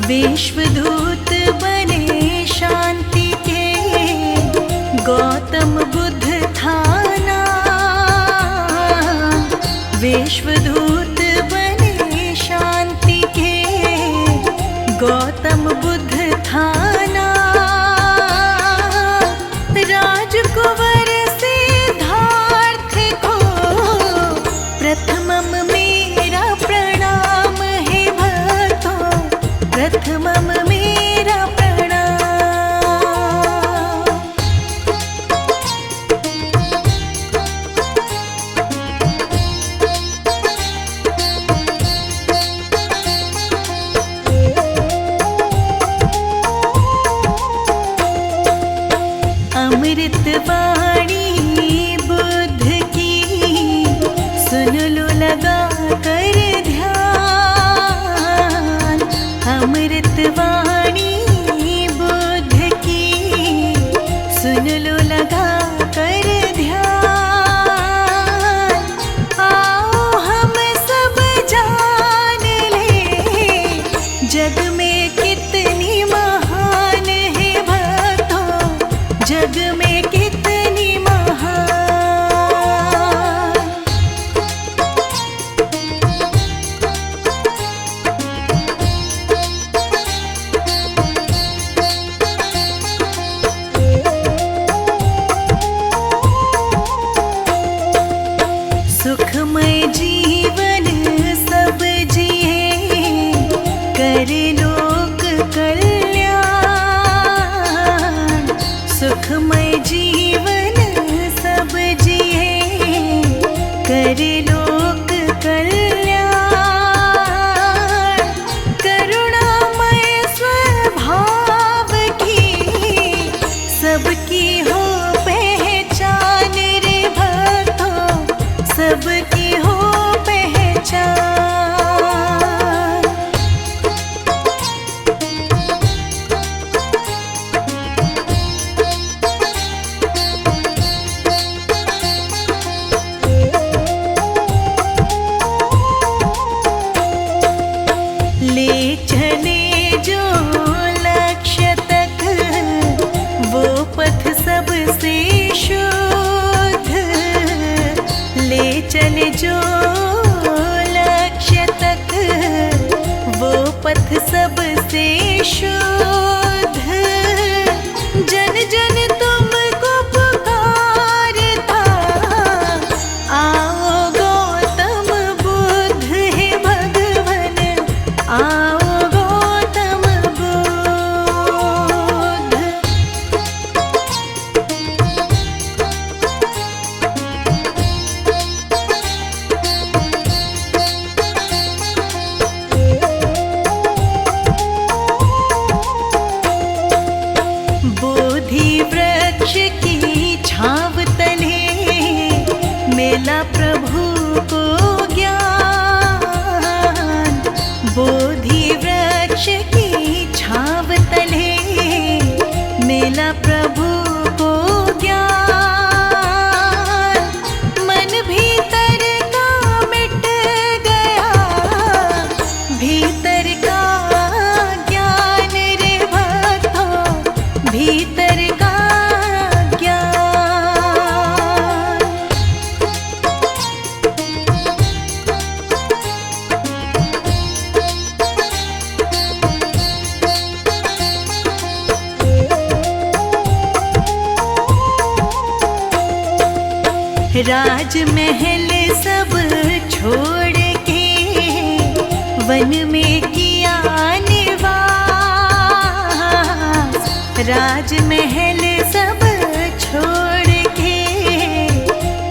विश्वदूत बने शांति के, गौतम बुद्ध थाना। विश्वदूत बने शांति के, गौतम बुद्ध थाना। राजकुंवर सिद्धार्थ को प्रथमम मेरा प्रणाम है भक्तों, प्रथमम मेरा प्रणाम। अमृत वाणी बुद्ध की, सुन लो लगा कर ध्यान। अमृत वाणी बुद्ध की, सुन लो लगा कर ध्यान। आओ हम सब जान ले, जग में कितनी महान है भक्तों, जग में कितनी महान। सुखमय जीवन सब जिए, कर लोक कल्याण। सुखमय जीवन सब जिए, कर लोक कल्याण। करुणामय स्वभाव की, सबकी हो पहचान रे भक्तों, सबकी हो पहचान। ले चले जो लक्ष्य तक, वो पथ सबसे शुद्ध। ले चले जो लक्ष्य तक, वो पथ सबसे शुद्ध। जन जन तुमको पुकारता, आओ गौतम बुद्ध है भगवन, आओ गौतम बुद्ध। बोधि वृक्ष की छाव तले, मेला प्रभु को ज्ञान। बोधि वृक्ष की छाव तले, मेला प्रभु को ज्ञान। मन भीतर का मिट गया, भीतर का ज्ञान रे भक्तों, भीतर का ज्ञान। राजमहल सब छोड़ के, वन में किया निवास। राजमहल सब छोड़ के,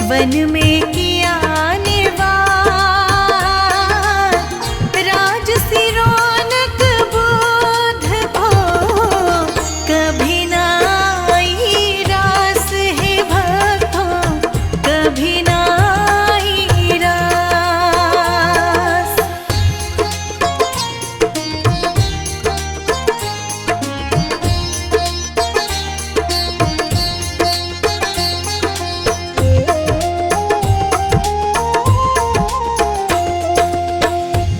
वन में किया निवास। राजसी रौनक बुद्ध को, कभी ना आई रास है भक्तों, कभी ना आई रास।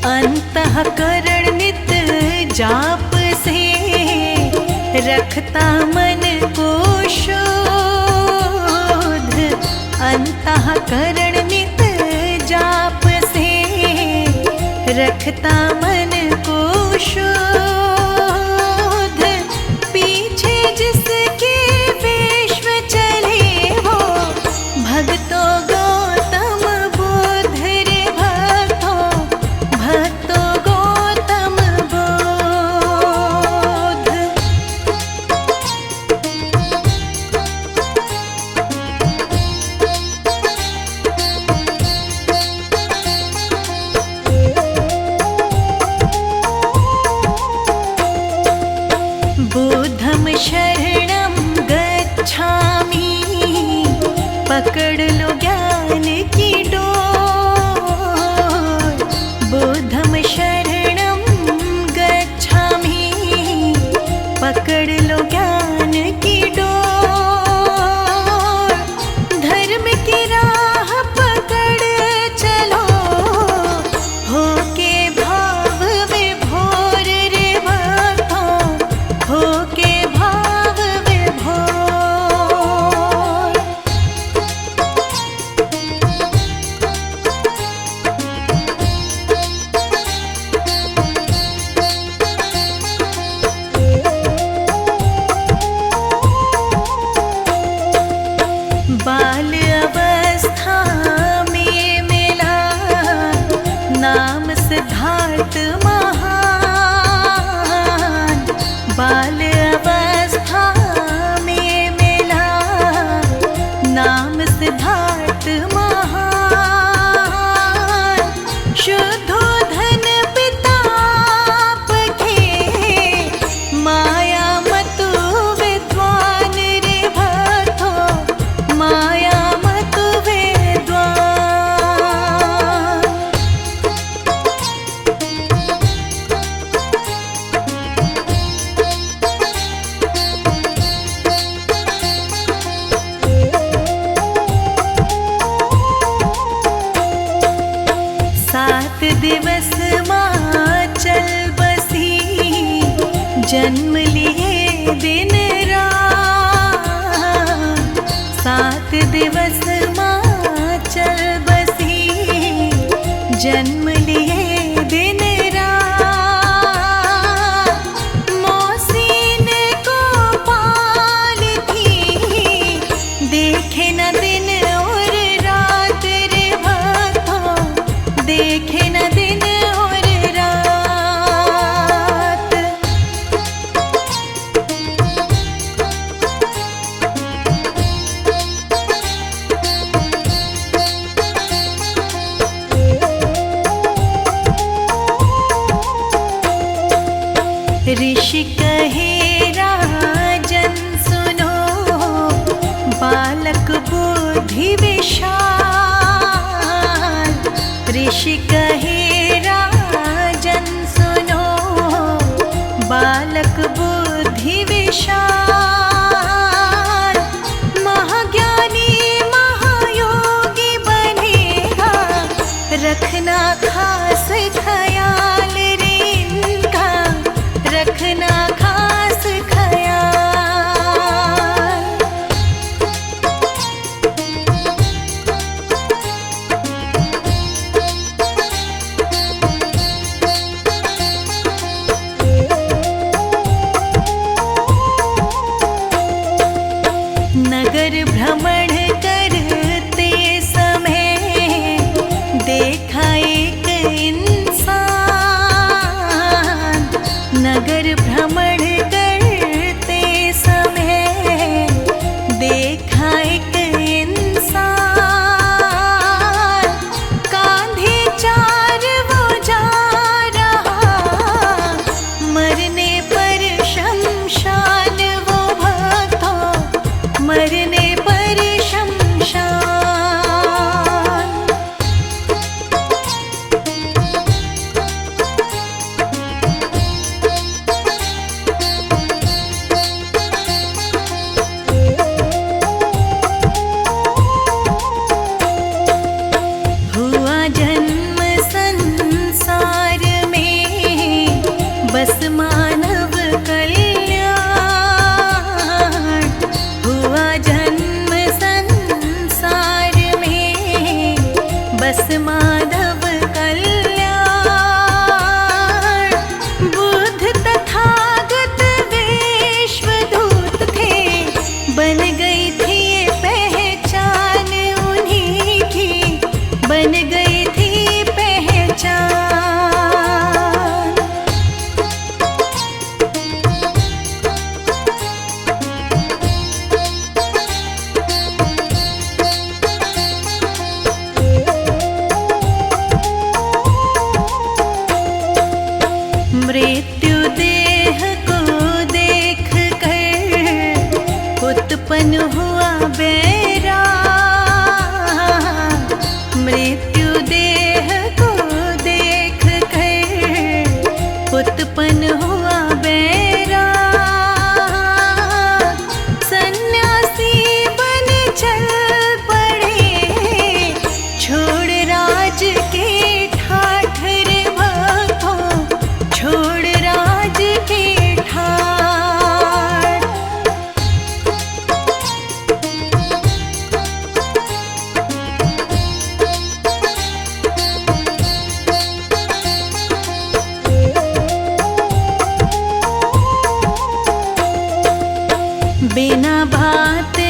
अंतःकरण नित जाप रखता मन को शोध, अंतःकरण नित जाप से रखता मन को शोध। पीछे जिसके विश्व चले वो भक्तों गौतम बुद्ध रे भक्तों, भक्तों गौतम बुद्ध। बुद्धं शरणं गच्छामि, पकड़ लो ज्ञान की डोर। बुद्धं शरणं गच्छामि, पकड़ लो ज्ञान की डोर। धर्म की राह पकड़ चलो, होके भाव विभोर रे भक्तों, होके भाव विभोर। बाल अवस्था में मिला नाम सिद्धार्थ महान। बाल अवस्था में मिला नाम सिद्धार्थ महान। शुद्धोधन पिता के माया मतु विद्वान रे भक्तों, माया मतु विद्वान। सात दिवस माचल बसी, जन्म लिए दिन रात। सात दिवस माचल बसी, जन्म लिए दिन रात। मौसीन को पाल थी, देखे न दिन और रात रे भक्तों, देखे न दिन और रात। ऋषि कहे राजन सुनो, बालक बुद्धि विशाल। ऋषि कहे राजन सुनो, बालक बुद्धि विशाल। महाज्ञानी महायोगी बनेगा, रखना खास ख्याल रे इनका, रखना खास ख्याल। नगर भ्रमण करते समय देखा एक इंसान। नगर भ्रमण करते समय देखा एक इंसान। कांधे चार वो जा रहा, मरने पर शमशान वो भक्तों, मरने पर शमशान। हुआ जन्म संसार में, बस मानव कल्याण।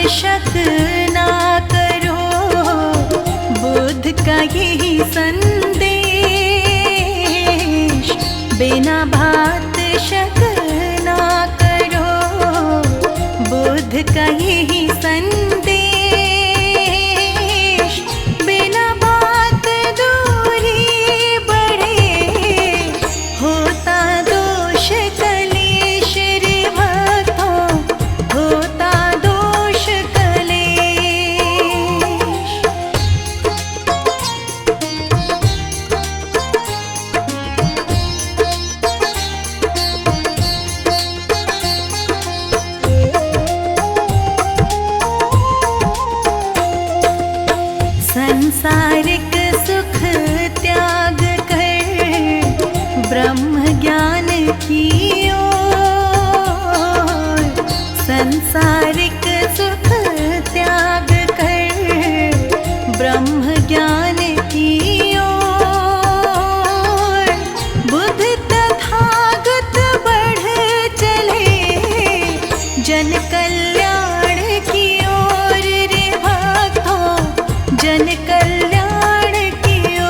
शक ना करो, बुद्ध का यही संदेश। बिना बात शक ना करो, बुद्ध का यही संदेश। बिना बात दूरी बढ़े, होता दोष कलेश रे भक्तों, होता दोष कलेश। संसारिक सुख त्याग कर ब्रह्म ज्ञान की ओर। संसारिक सुख त्याग कर ब्रह्म ज्ञान की ओर। बुद्ध तथागत बढ़ चले जन कल्याण की ओर रे भक्तों, जन कल्याण की ओर।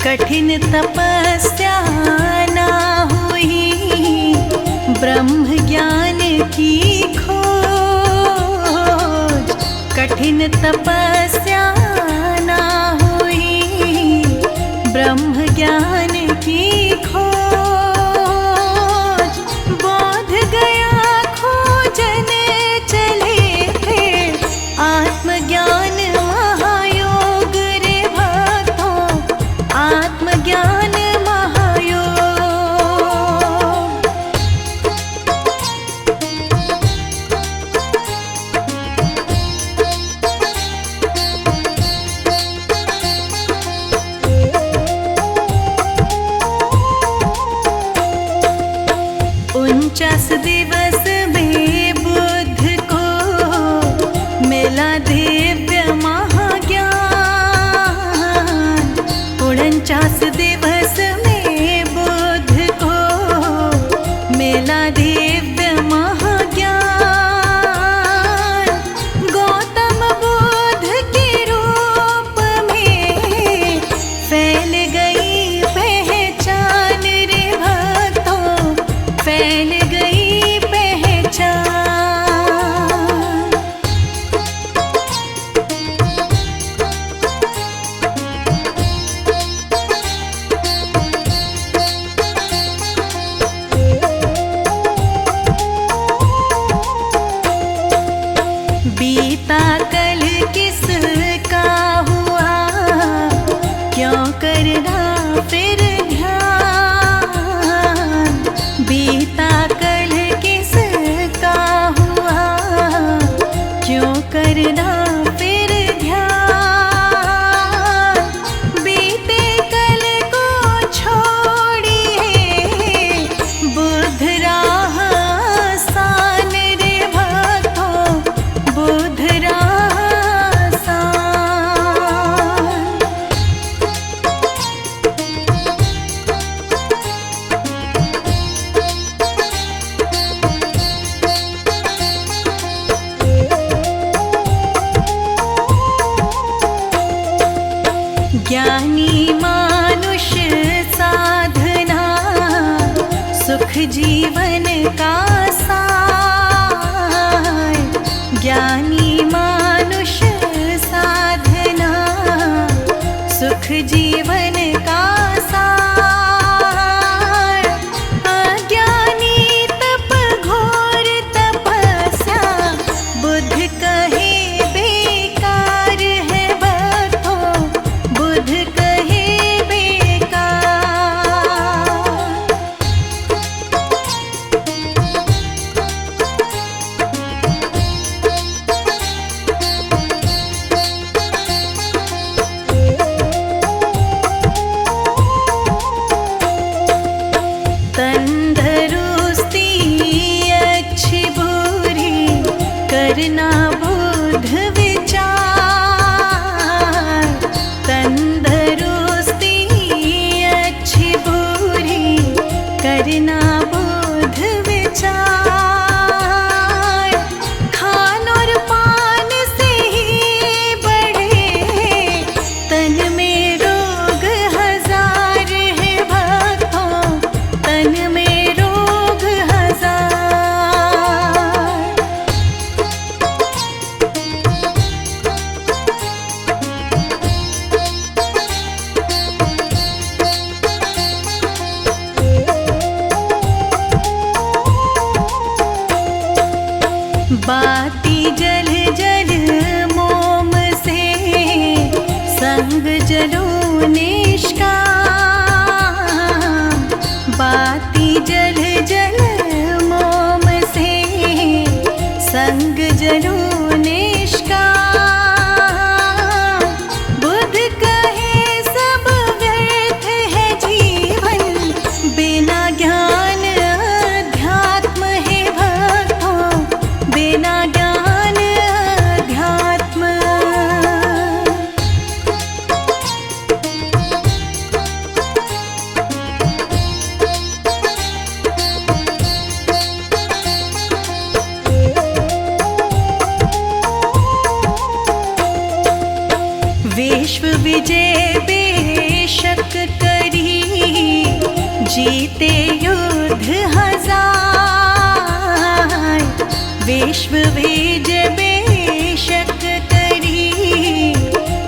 कठिन तपस्या ना हुई ब्रह्म ज्ञान की खोज। कठिन तपस्या ना हुई ब्रह्म ज्ञान की खोज। बोध गया खोजन चले थे आत्मज्ञान महायोग रे भक्तों, आत्मज्ञान महायोग। उनचास दिवस में बुद्ध को मिला दिव्य महाज्ञान। 49 दिवस में बुद्ध को मिला दिव्य महाज्ञान। गौतम बुद्ध के रूप में फैल गई पहचान रे भक्तों, फैल गई पहचान। बीता कल किसका हुआ, क्यों करना फिर ध्यान। बीता कल किसका हुआ, क्यों करना फिर ध्यान। बीते कल को छोड़िए, बुद्ध राह आसान रे भक्तों, बुद्ध राह आसान। ज्ञानी मानुष साधना सुख जीवन का सार। ज्ञानी मानुष साधना सुख जीवन का सार। अज्ञानी तप घोर तपस्या, बुद्ध कहे बेकार है भक्तों, बुद्ध कहे बेकार। करना बुध विचार, खान और पान से ही बढ़े तन में रोग हजार है भक्तों, तन में रोग हजार। बाती जल जल मोम से संग जलो निष्काम, बाती जल जल मोम से संग जलो निष्काम। बुध कहे सब व्यर्थ है जीवन, बिना ज्ञान अध्यात्म है भक्तों, बिना ज्ञान अध्यात्म। विश्व विजय बेशक करी, जीते युद्ध हजार। विश्व विजय बेशक करी,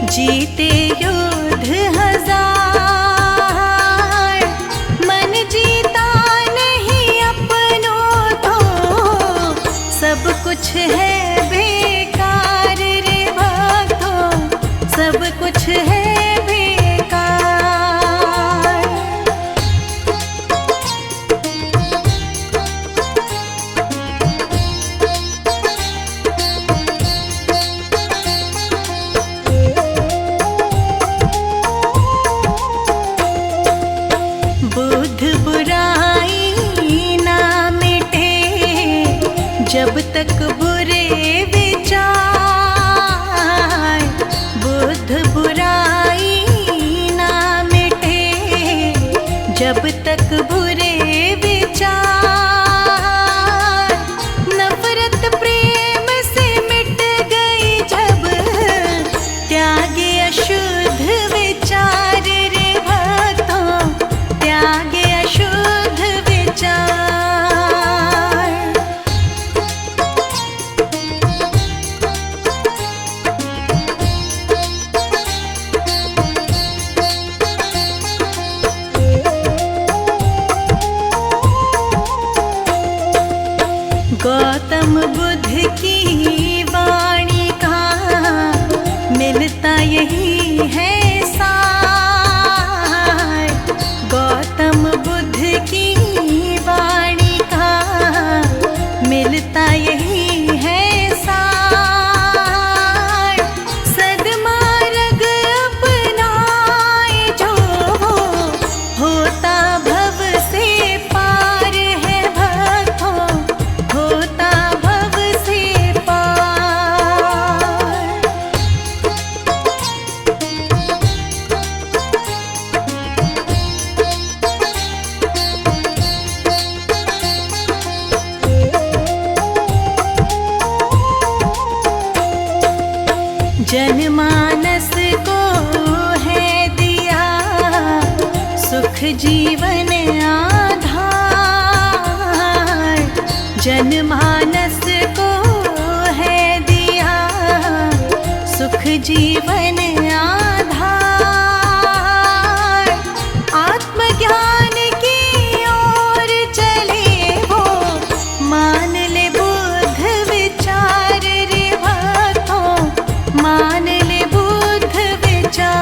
जीते युद्ध हजार। मन जीता नहीं अपनों तो सब कुछ है बेकार रे भक्तों, सब कुछ है बेकार। बुध बुराई ना मिटे जब तक बुरे विचार, बुध बुराई ना मिटे जब तक बुरे विचार। नफरत प्रेम से मिट गई जब त्यागे अशुद्ध विचार रे भक्तों, त्यागे अशुद्ध विचार। गौतम बुद्ध की वाणी का मिलता यही है सार। गौतम बुद्ध की वाणी का मिलता यही है सार। सद्मार्ग अपनाए जो होता भव से पार है भक्तों, होता भव से पार। जनमानस को है दिया सुख जीवन आधार, जनमानस को है दिया सुख जीवन आधार। आत्मज्ञान की ओर चले वो मान ले बुद्ध विचार रे भक्तों, मान ले बुद्ध विचार।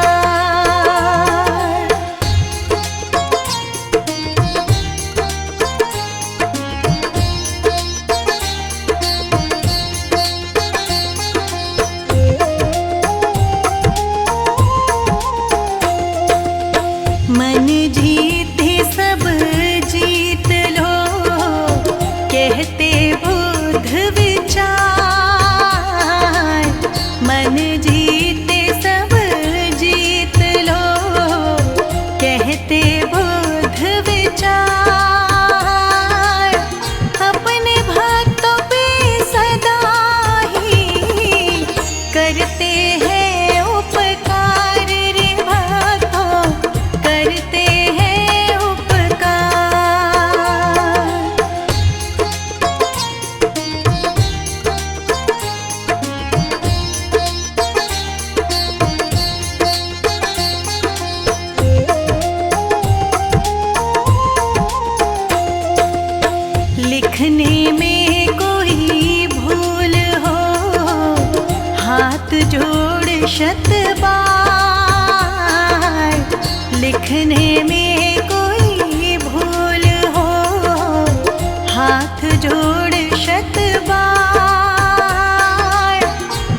शत बार, लिखने में कोई भूल हो, हाथ जोड़ शत बार,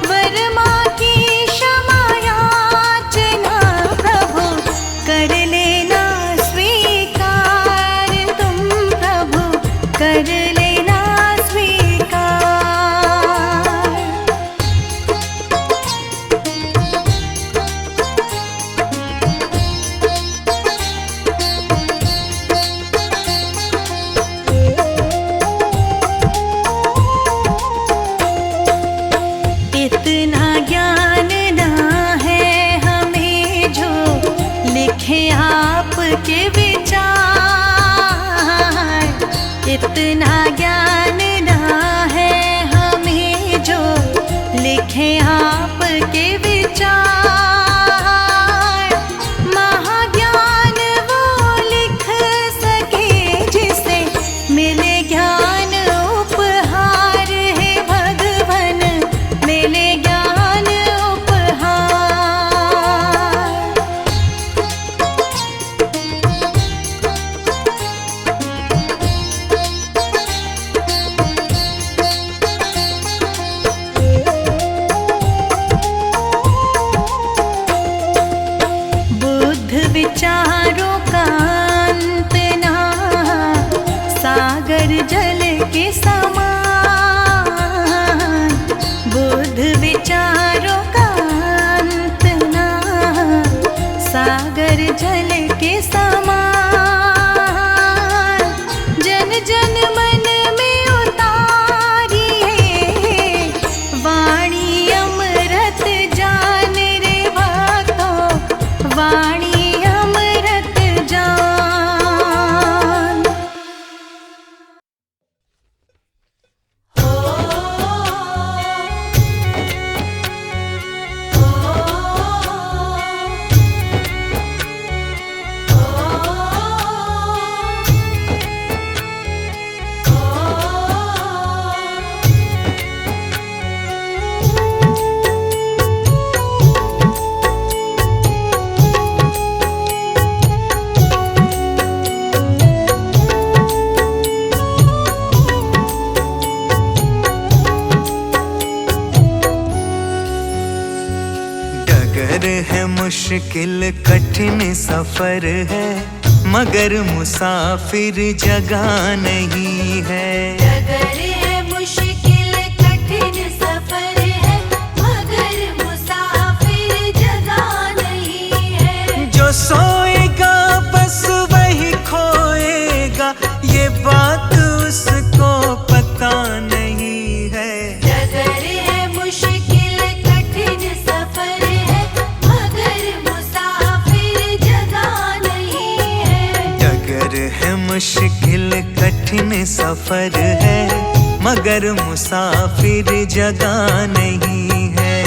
वर्मा की क्षमा याचना प्रभु कर लेना स्वीकार, तुम प्रभु कर लेना स्वीकार। इतना ज्ञान ना है हमें जो लिखे आपके विचार, इतना ज्ञान ना है हमें जो लिखे आपके विचार, महाज्ञान वो लिख सके जिसे मिले ज्ञान उपहार, है भगवन मिले ज्ञान उपहार। बुद्ध विचारों का अंत ना, सागर जल के समान, बुद्ध विचारों का अंत ना, सागर जल के समान, जन जन मन में उतारिए वाणी अमृत जान रे भक्तों, वाणी अमृत जान। डगर है मुश्किल कठिन सफर है, मगर मुसाफिर जगह नहीं है। डगर है मुश्किल कठिन सफर है, मगर मुसाफिर जगह नहीं है। जो सोएगा बस वही खोएगा, ये बात उसको पता नहीं है। डगर है मुश्किल कठिन सफर है, मगर मुसाफिर जगह नहीं है। डगर है मुश्किल कठिन सफर है, मगर मुसाफिर जगह नहीं है।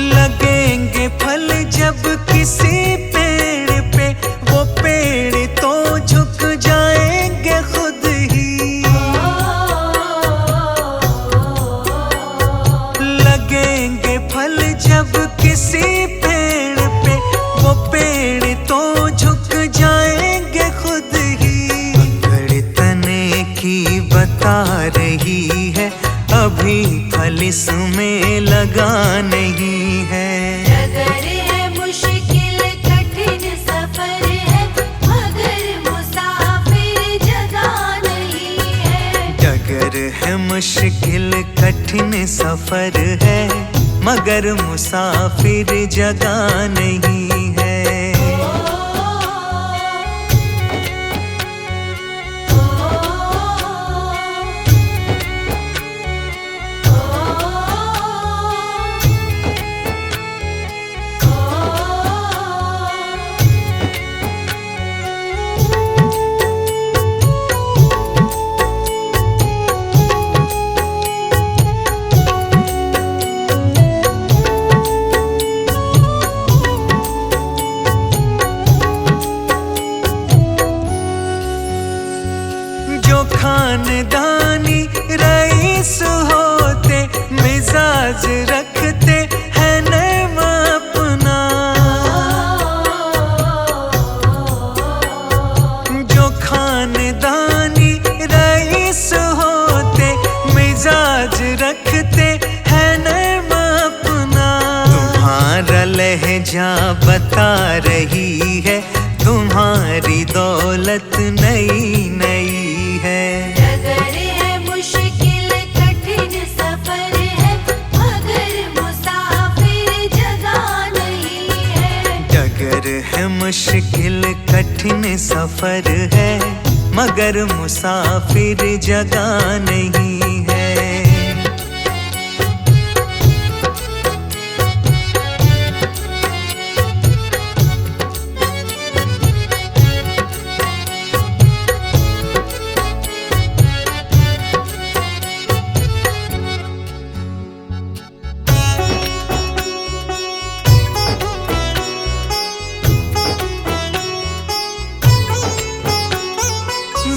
लगेंगे फल जब किसी पेड़ पे, वो पेड़ तो झुक जाएंगे खुद ही। लगेंगे फल जब किसी पेड़ पे, वो पेड़ तो झुक जाएंगे खुद ही। अकड़ तने की बता रही है, अभी फल इसमें लगा नहीं है। डगर है मुश्किल कठिन सफर है, मगर मुसाफिर जगह नहीं है। डगर है मुश्किल कठिन सफर है, मगर मुसाफिर जगह नहीं है। मिजाज रखते हैं नैम अपना। जो खानदानी रईस होते मिजाज रखते हैं नैम अपना। तुम्हारा लहजा बता रही है तुम्हारी दौलत नई नई है। डगर है मुश्किल कठिन सफर है मगर मुसाफिर जगह नहीं है। डगर है मुश्किल कठिन सफर है मगर मुसाफिर जगह नहीं है।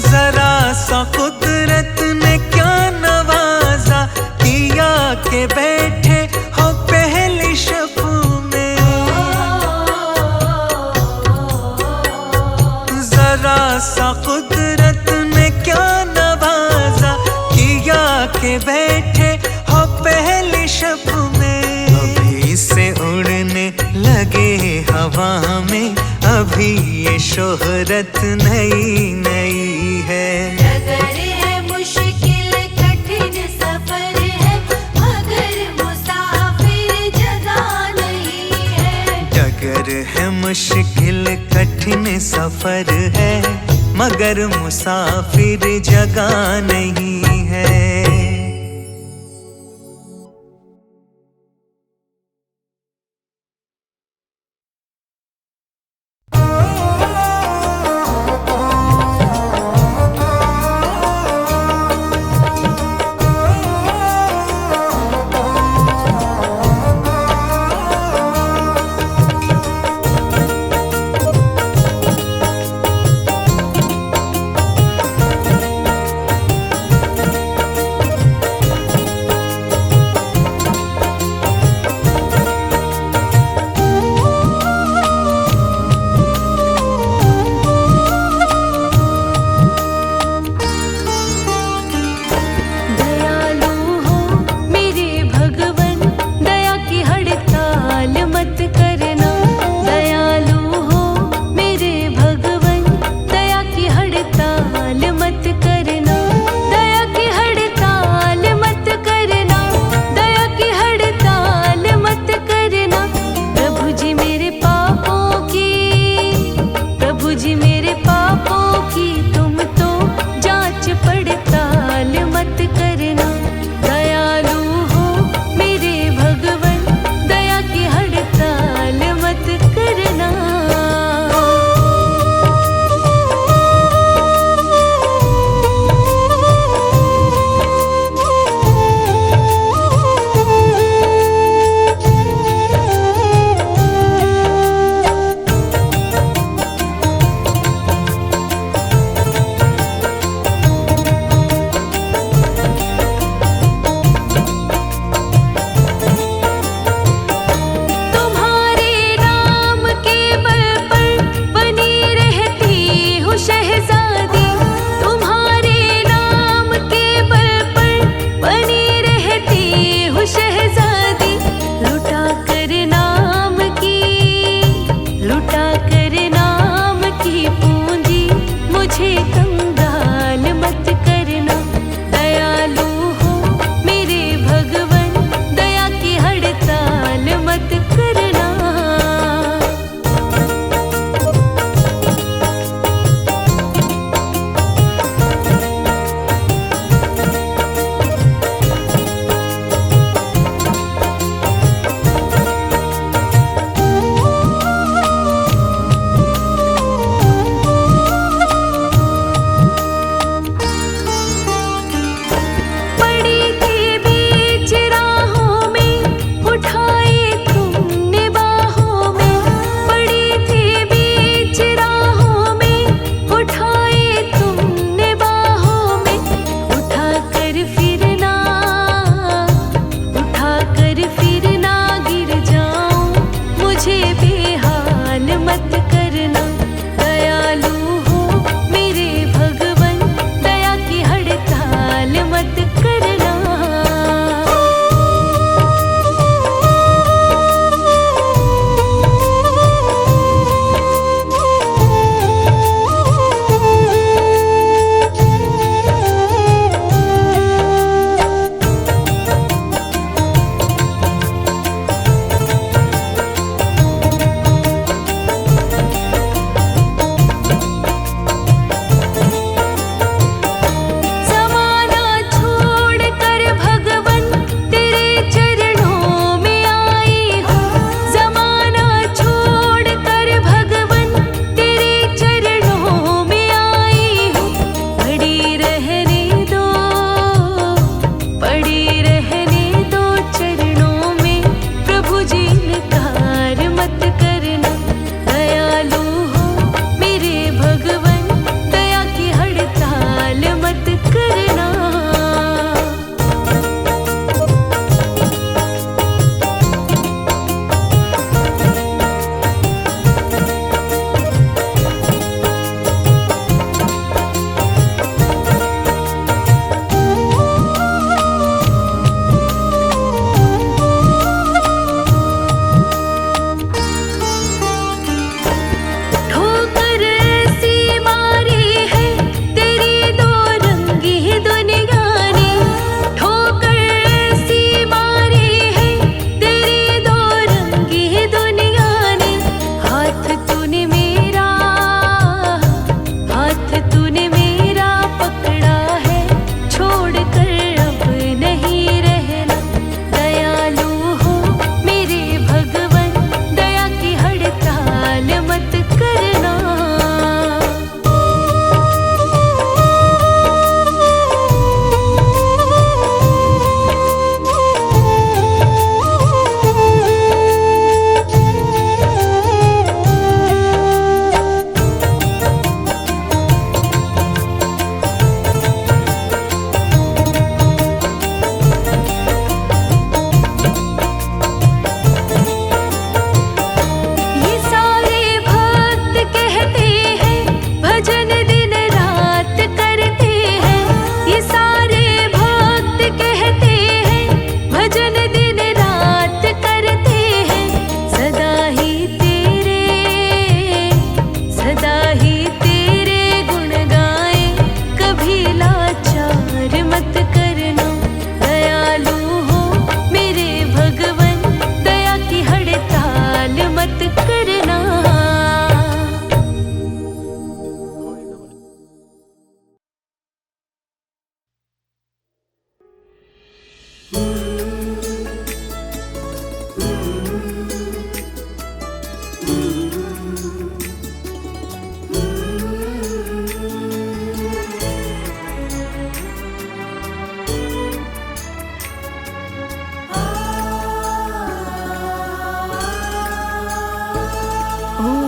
जरा सा कुदरत ने क्या नवाजा किया के बैठे हो पहली शब में। जरा सा कुदरत ने क्या नवाजा किया के बैठे हो पहली शब में। अभी से उड़ने लगे हवा में अभी ये शोहरत नई नई है। डगर है मुश्किल कठिन सफर है मगर मुसाफिर जगह नहीं है। डगर है मुश्किल कठिन सफर है मगर मुसाफिर जगह नहीं है।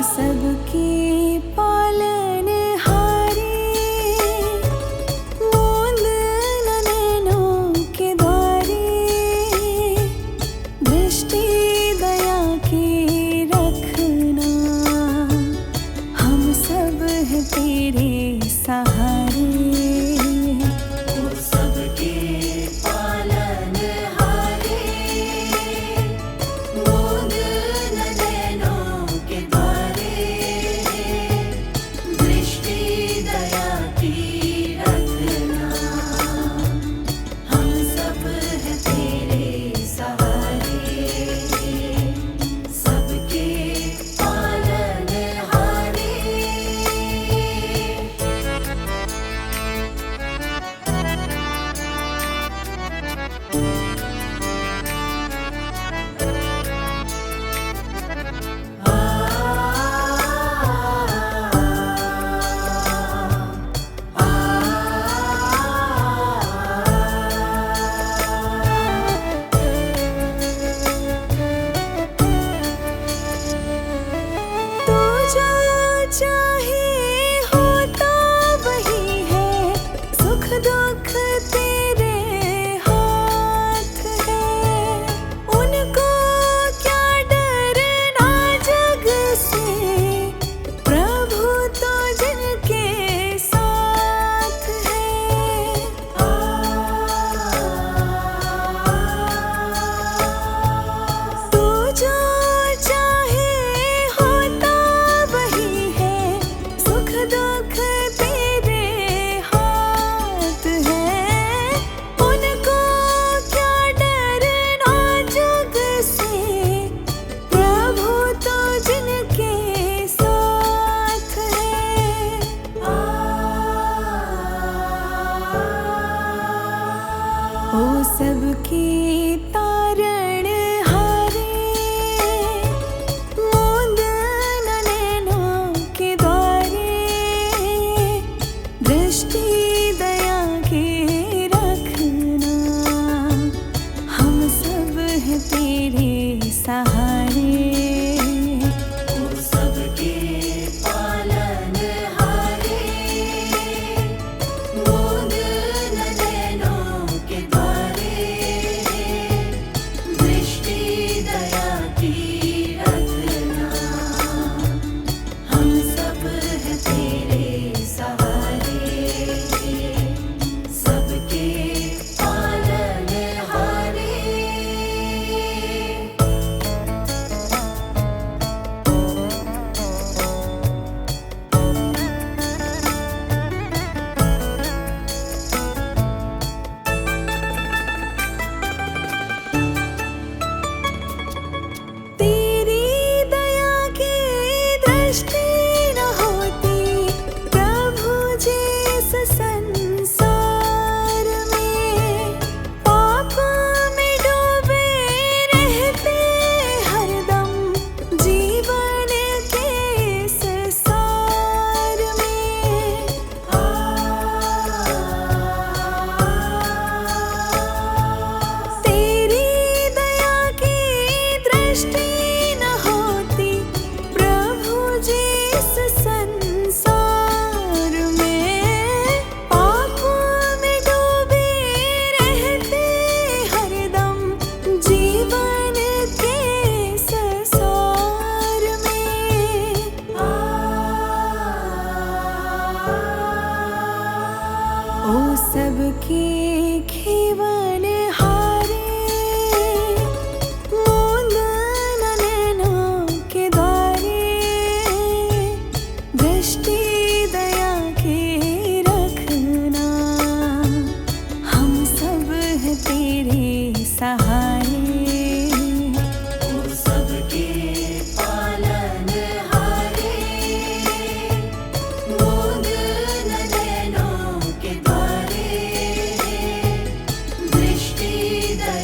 सबके पालनहारे, मूंद न नैनों के द्वारे, दृष्टि दया की रखना, हम सब हैं तेरे सहारे। सबके पालनहारे, मूंद न नैनों के द्वारे, दृष्टि दया की रखना, हम सब हैं तेरे सहारे। सबके पालनहारे। चाहे होता वही है, सुख दुख तेरे हाथ है। उनको क्या डरना जग से, प्रभु तो जिनके साथ है। तू जो चाहे होता वही है, सुख दुख तेरे हाथ है। उनको क्या डरना जग से, प्रभु तो जिनके साथ है। ओ सबके तारण हारे, मूंद न नैनों के द्वारे, दृष्टि दया के रखना, हम सब हैं तेरे सहारे। सबके पालनहारे, मूंद न नैनों के द्वारे, दृष्टि दया की रखना, हम सब हैं तेरे सहारे। सबके पालनहारे। तेरी दया की दृष्टि न होती, प्रभु जिस संसार में, पाप में डूबे रहते हरदम, जीवन के संसार में। तेरी दया की दृष्टि न होती, प्रभु जिस संसार में, पाप में डूबे रहते हरदम, जीवन के संसार में। ओ सबके खीवन हारे, मूंद न नैनों के द्वारे, दृष्टि दया के रखना, हम सब हैं तेरे सहारे। सबके पालनहारे, मूंद न नैनों के द्वारे, दृष्टि दया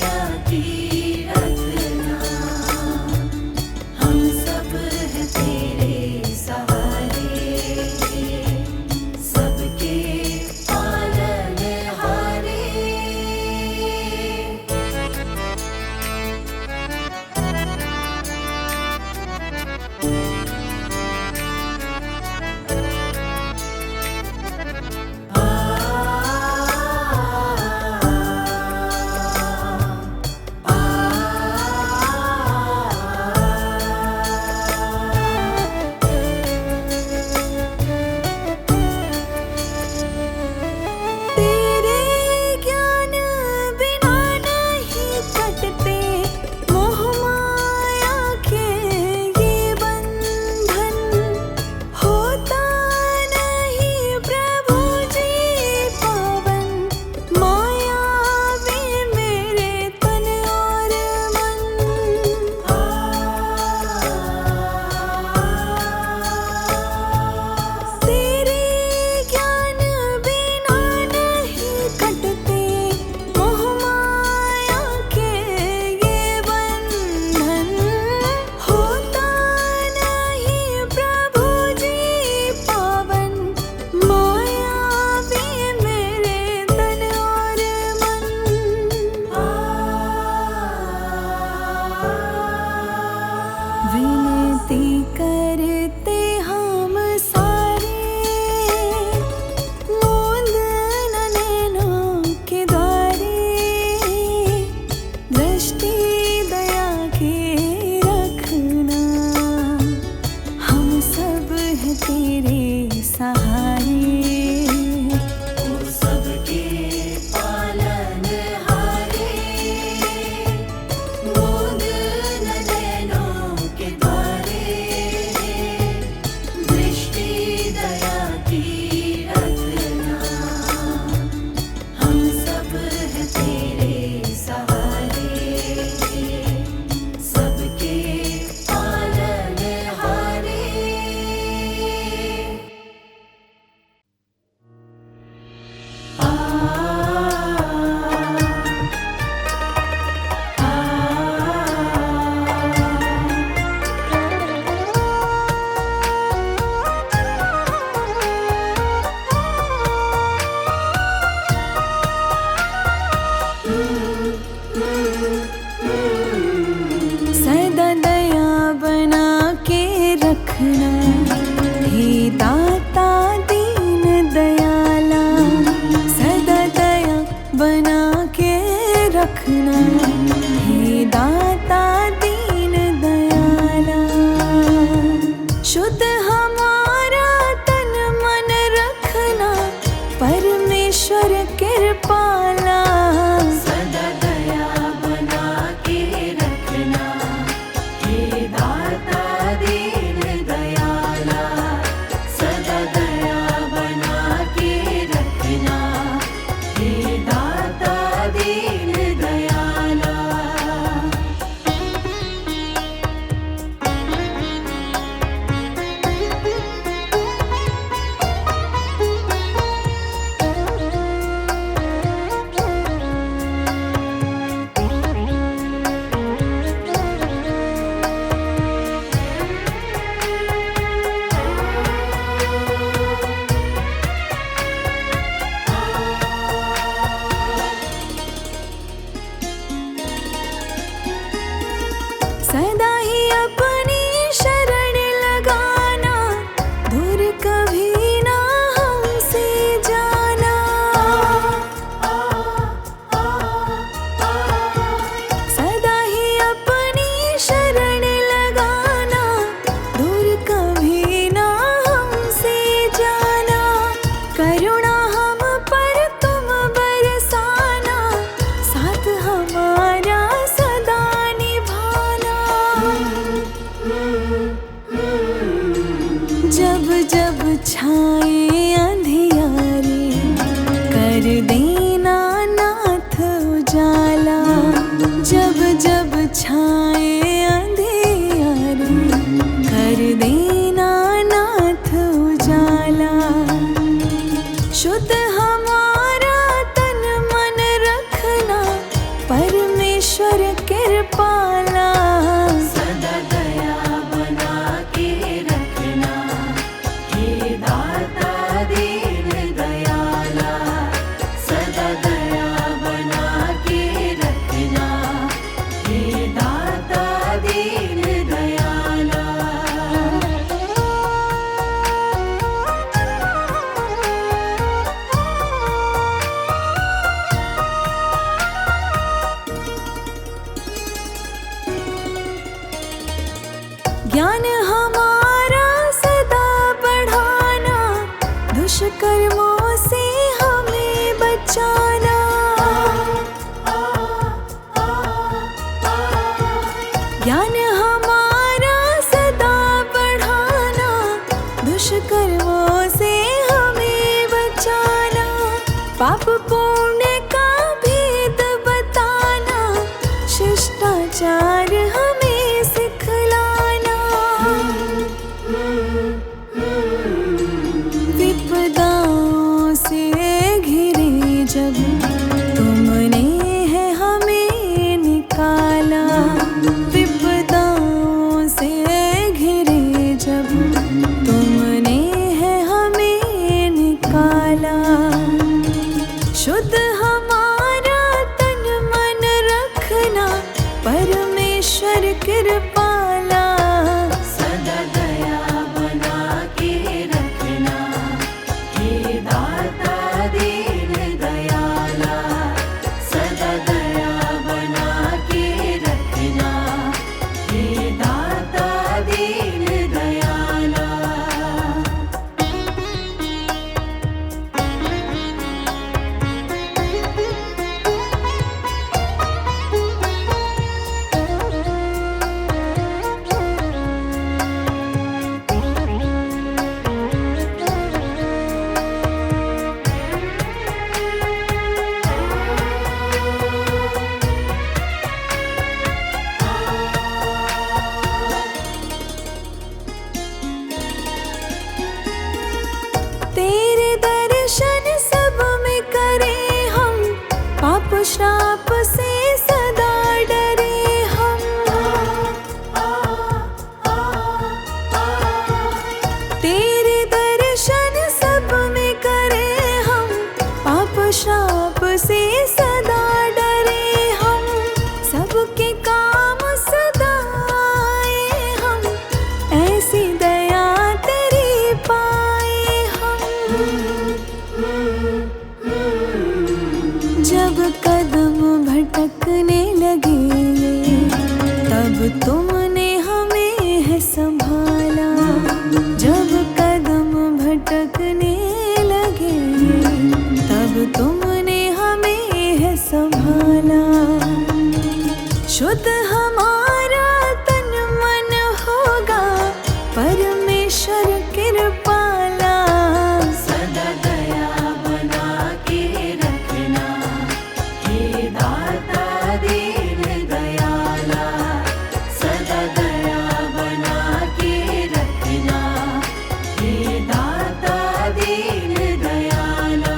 रखना, हे दाता दीन दयाला। शुद्ध हमारा तन मन रखना, परमेश्वर कृपाला। सदा दया बना के रखना, हे दाता दीन दयाला। सदा दया बना के रखना, हे दाता दीन दयाला। सदा ही अपनी शरण लगाना, दूर कभी ना हमसे जाना। सदा ही अपनी शरण लगाना, दूर कभी ना हमसे जाना। करुणा हम पर तुम बरसाना, साथ हमारा सदा निभाना। जब जब छाए अंधियारे, कर देना नाथ उजाला। जब जब छाए अंधियारे, कर देना नाथ उजाला। शुद्ध हमारा तन मन रखना, परमेश्वर कृपाला। सदा दया बना के रखना, हे दाता दीन दयाला। सदा दया बना के रखना, हे दाता दीन दयाला। ज्ञान हमारा सदा बढ़ाना, दुष्कर्मों से हमें बचाना। ज्ञान हमारा सदा बढ़ाना, दुष्कर्मों से हमें बचाना। पाप पुण्य का भेद बताना, शिष्टाचार हमें सिखलाना। विपदाओं से घिरे जब, तुमने है हमें निकाला। विपदाओं से घिरे जब, तुमने है हमें निकाला। शुद्ध हमारा तन मन रखना, परमेश्वर कृपाला। सदा दया बना के रखना, हे दाता दीन दयाला। सदा दया बना के रखना, हे दाता दीन दयाला। लगे, तब तुमने हमें है संभाला। जब कदम भटकने लगे, तब तुमने हमें है संभाला। शुद्ध हमारा तन मन होगा, परमेश्वर कृपाला। सदा दया बना के रखना, हे दाता दीन दयाला। सदा दया बना के रखना, हे दाता दीन दयाला।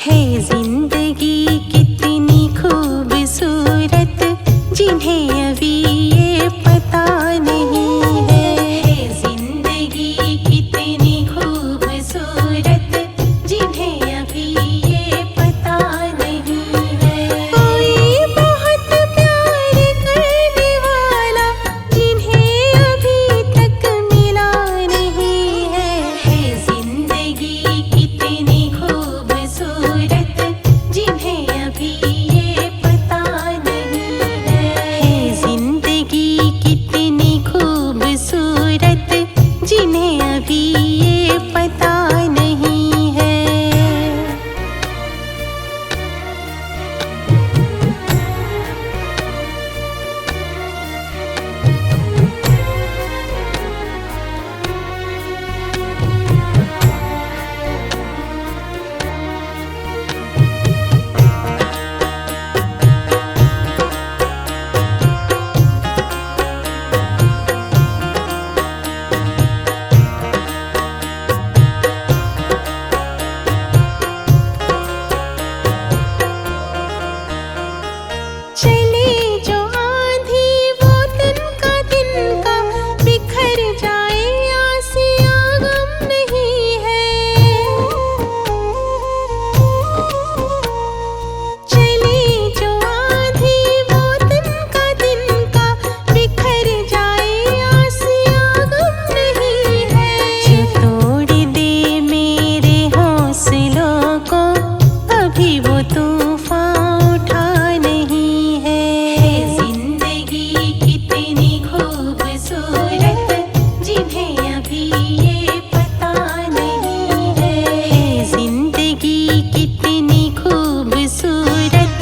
है जिंदगी कितनी खूबसूरत, जिन्हें अभी ये पता नहीं है। है जिंदगी कितनी खूबसूरत, जिन्हें अभी ये पता नहीं है। कोई बहुत प्यार करने वाला, जिन्हें अभी तक मिला नहीं है। है जिंदगी कितनी खूबसूरत, जिन्हें अभी ये पता नहीं है। है जिंदगी कितनी खूबसूरत, जिन्हें अभी ये पता नहीं है। चले जो आंधी वो तिनका तिनका, बिखर जाए आसिया गम नहीं है। चले जो आंधी वो तिनका तिनका, बिखर जाए आसिया गम नहीं है। जो तोड़ दे मेरे हौसलों को, अभी वो तूफान उठा नहीं है। है जिंदगी कितनी खूबसूरत, जिन्हें अभी ये पता नहीं है। है जिंदगी कितनी खूबसूरत,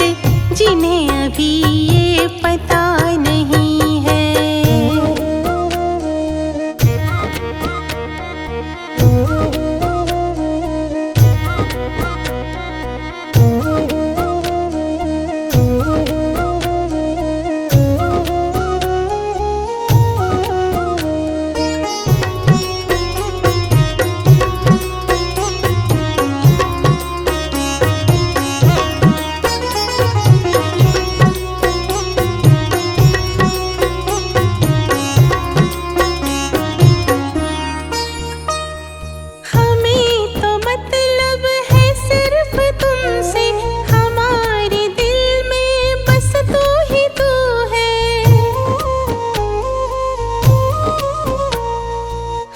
जिन्हें अभी ये पता नहीं है। हमें तो मतलब है सिर्फ तुमसे, हमारे दिल में बस तू ही तू है।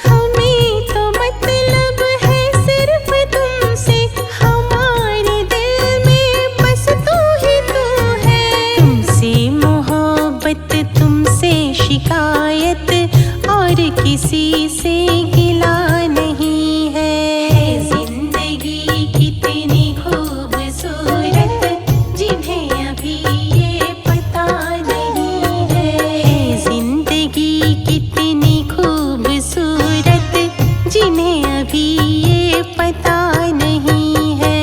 हमें तो मतलब है सिर्फ तुमसे, हमारे दिल में बस तू ही तू है। तुमसे मोहब्बत, तुमसे शिकायत, और किसी से गिला नहीं है। है जिंदगी कितनी खूबसूरत, जिन्हें अभी ये पता नहीं है। है जिंदगी कितनी खूबसूरत, जिन्हें अभी ये पता नहीं है।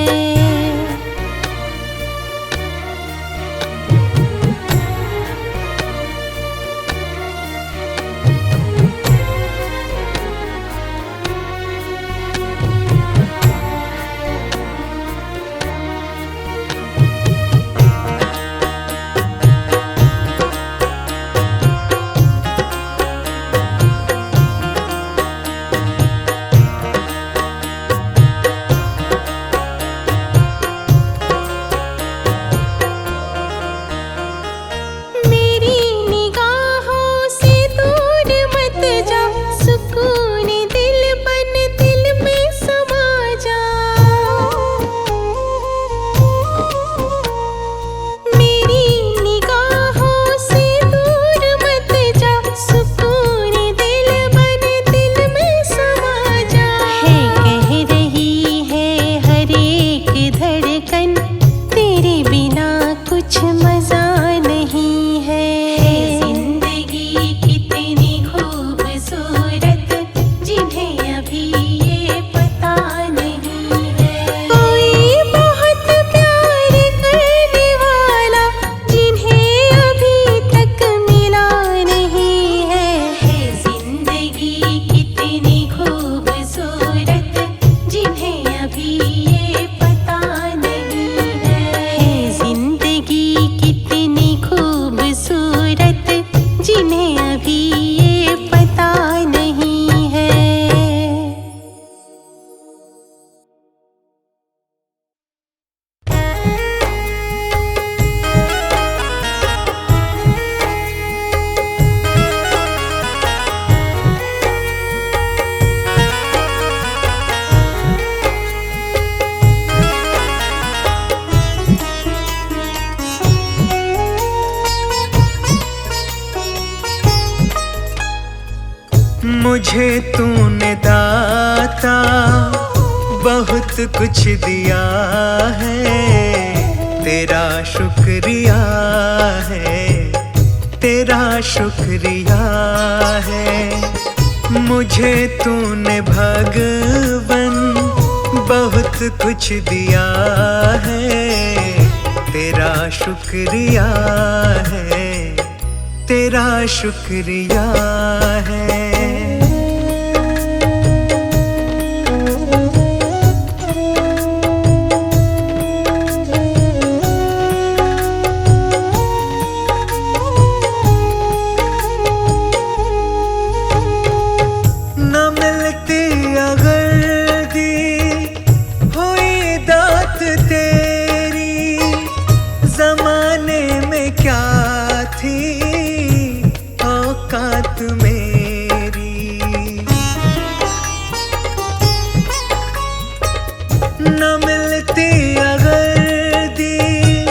मुझे तूने दाता बहुत कुछ दिया है, तेरा शुक्रिया है, तेरा शुक्रिया है। मुझे तूने भगवन बहुत कुछ दिया है, तेरा शुक्रिया है, तेरा शुक्रिया है। औकात मेरी न मिलती अगर दी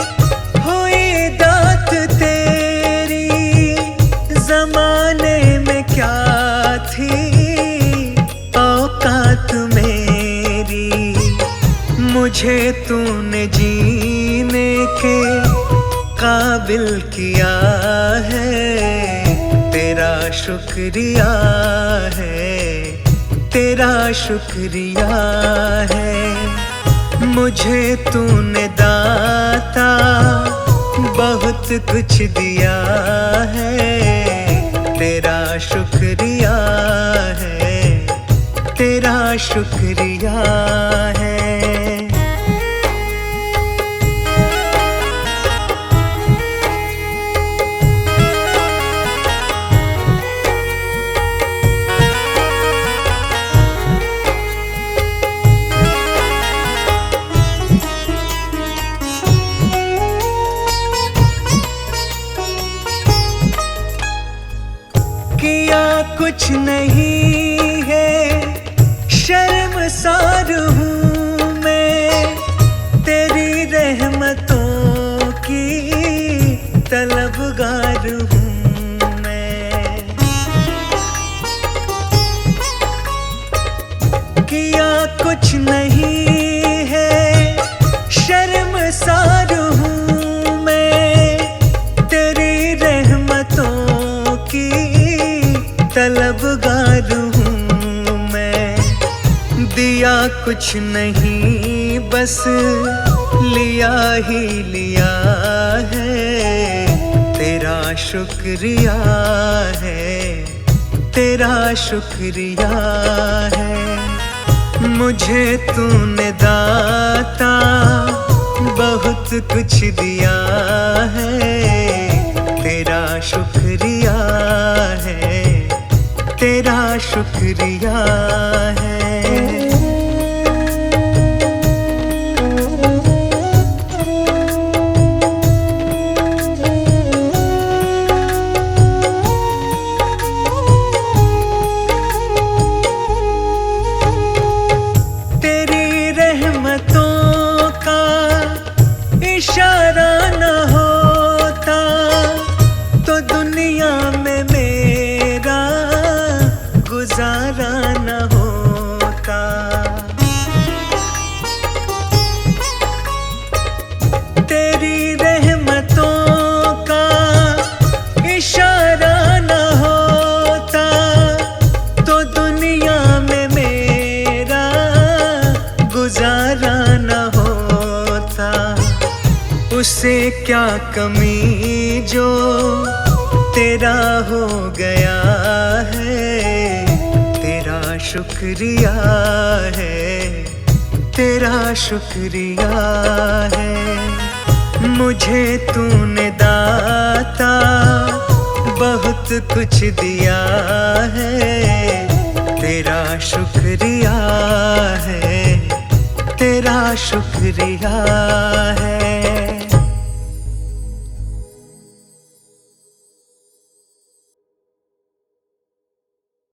हुई दात तेरी, जमाने में क्या थी औकात मेरी। मुझे तूने जीने के काबिल किया है, तेरा शुक्रिया है, तेरा शुक्रिया है। मुझे तूने दाता बहुत कुछ दिया है, तेरा शुक्रिया है, तेरा शुक्रिया है। किया कुछ नहीं है, शर्मसार हूँ मैं, तेरी रहमतों की तलबगार हूँ मैं। किया कुछ नहीं है, शर्मसार हूँ मैं, तेरी रहमतों की तलबगार हूँ मैं। दिया कुछ नहीं बस लिया ही लिया है, तेरा शुक्रिया है, तेरा शुक्रिया है। मुझे तूने दाता बहुत कुछ दिया है, तेरा शुक्रिया है, तेरा शुक्रिया है। तेरी रहमतों का इशारा न होता तो दुनिया में मेरा गुजारा न होता। तेरी रहमतों का इशारा न होता तो दुनिया में मेरा गुजारा न होता। उसे क्या कमी जो तेरा हो गया है, तेरा शुक्रिया है, तेरा शुक्रिया है। मुझे तूने दाता बहुत कुछ दिया है, तेरा शुक्रिया है, तेरा शुक्रिया है।